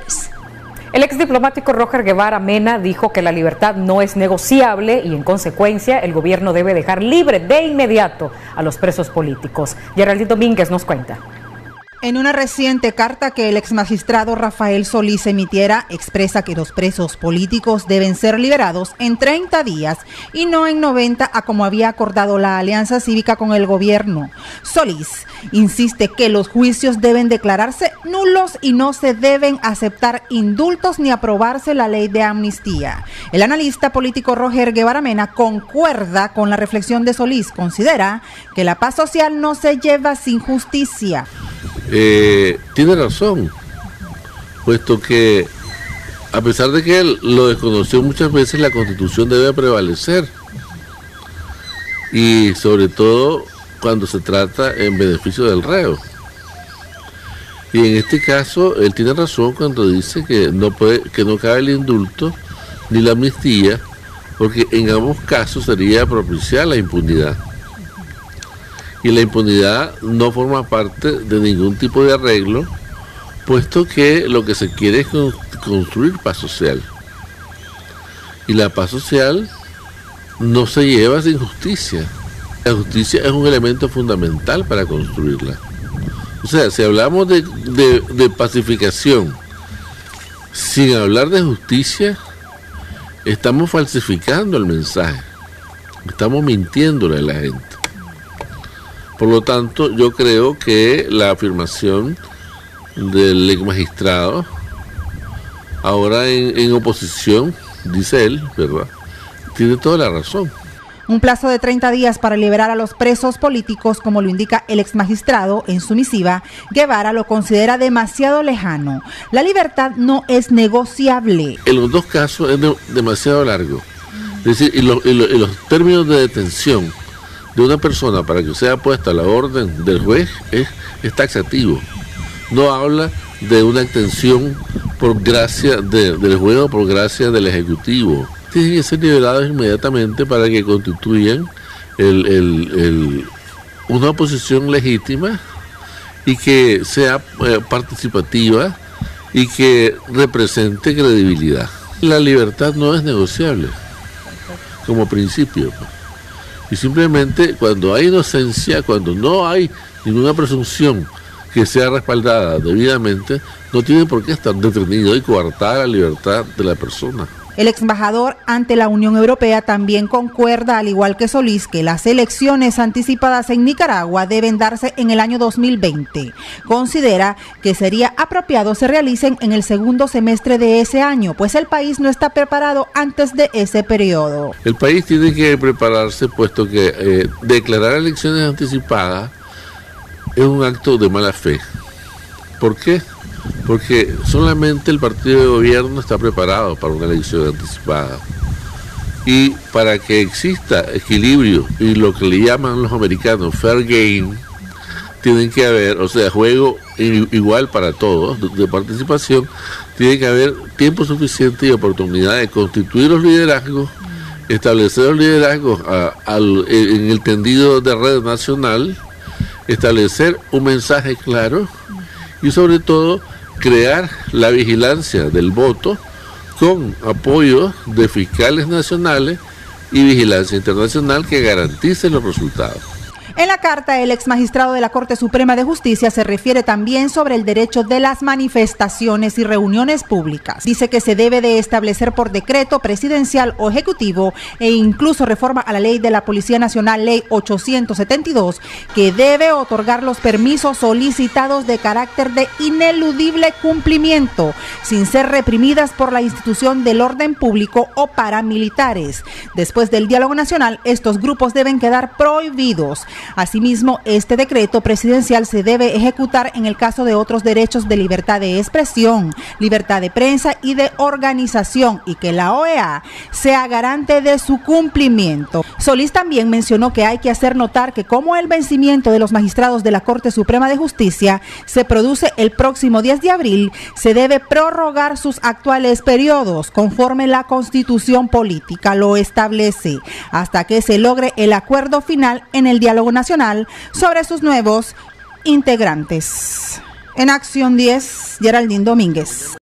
López. El exdiplomático Roger Guevara Mena dijo que la libertad no es negociable y en consecuencia el gobierno debe dejar libre de inmediato a los presos políticos. Geraldine Domínguez nos cuenta. En una reciente carta que el exmagistrado Rafael Solís emitiera, expresa que los presos políticos deben ser liberados en 30 días y no en 90, a como había acordado la Alianza Cívica con el gobierno. Solís insiste que los juicios deben declararse nulos y no se deben aceptar indultos ni aprobarse la ley de amnistía. El analista político Roger Guevara Mena concuerda con la reflexión de Solís. Considera que la paz social no se lleva sin justicia. Tiene razón, puesto que a pesar de que él lo desconoció muchas veces, la Constitución debe prevalecer, y sobre todo cuando se trata en beneficio del reo. Y en este caso él tiene razón cuando dice que no cabe el indulto ni la amnistía, porque en ambos casos sería propiciar la impunidad. Y la impunidad no forma parte de ningún tipo de arreglo, puesto que lo que se quiere es construir paz social. Y la paz social no se lleva sin justicia. La justicia es un elemento fundamental para construirla. O sea, si hablamos de pacificación sin hablar de justicia, estamos falsificando el mensaje, estamos mintiéndole a la gente. Por lo tanto, yo creo que la afirmación del exmagistrado, ahora en oposición, dice él, ¿verdad?, tiene toda la razón. Un plazo de 30 días para liberar a los presos políticos, como lo indica el exmagistrado en su misiva, Guevara lo considera demasiado lejano. La libertad no es negociable. En los dos casos es demasiado largo. Es decir, y los términos de detención de una persona para que sea puesta a la orden del juez es taxativo. No habla de una extensión por gracia del juez o por gracia del ejecutivo. Tienen que ser liberados inmediatamente para que constituyan una oposición legítima y que sea participativa y que represente credibilidad. La libertad no es negociable como principio. Y simplemente cuando hay inocencia, cuando no hay ninguna presunción que sea respaldada debidamente, no tiene por qué estar detenido y coartar la libertad de la persona. El exembajador ante la Unión Europea también concuerda, al igual que Solís, que las elecciones anticipadas en Nicaragua deben darse en el año 2020. Considera que sería apropiado se realicen en el segundo semestre de ese año, pues el país no está preparado antes de ese periodo. El país tiene que prepararse, puesto que declarar elecciones anticipadas es un acto de mala fe. ¿Por qué? Porque solamente el partido de gobierno está preparado para una elección anticipada. Y para que exista equilibrio y lo que le llaman los americanos fair game, tienen que haber, o sea, juego igual para todos, de participación, tiene que haber tiempo suficiente y oportunidad de constituir los liderazgos, establecer los liderazgos en el tendido de red nacional, establecer un mensaje claro y sobre todo crear la vigilancia del voto con apoyo de fiscales nacionales y vigilancia internacional que garanticen los resultados. En la carta, el exmagistrado de la Corte Suprema de Justicia se refiere también sobre el derecho de las manifestaciones y reuniones públicas. Dice que se debe de establecer por decreto presidencial o ejecutivo e incluso reforma a la ley de la Policía Nacional, ley 872, que debe otorgar los permisos solicitados de carácter de ineludible cumplimiento, sin ser reprimidas por la institución del orden público o paramilitares. Después del diálogo nacional, estos grupos deben quedar prohibidos. Asimismo, este decreto presidencial se debe ejecutar en el caso de otros derechos de libertad de expresión, libertad de prensa y de organización, y que la OEA sea garante de su cumplimiento. Solís también mencionó que hay que hacer notar que como el vencimiento de los magistrados de la Corte Suprema de Justicia se produce el próximo 10 de abril, se debe prorrogar sus actuales periodos conforme la Constitución política lo establece, hasta que se logre el acuerdo final en el diálogo nacional sobre sus nuevos integrantes. En Acción 10, Geraldine Domínguez.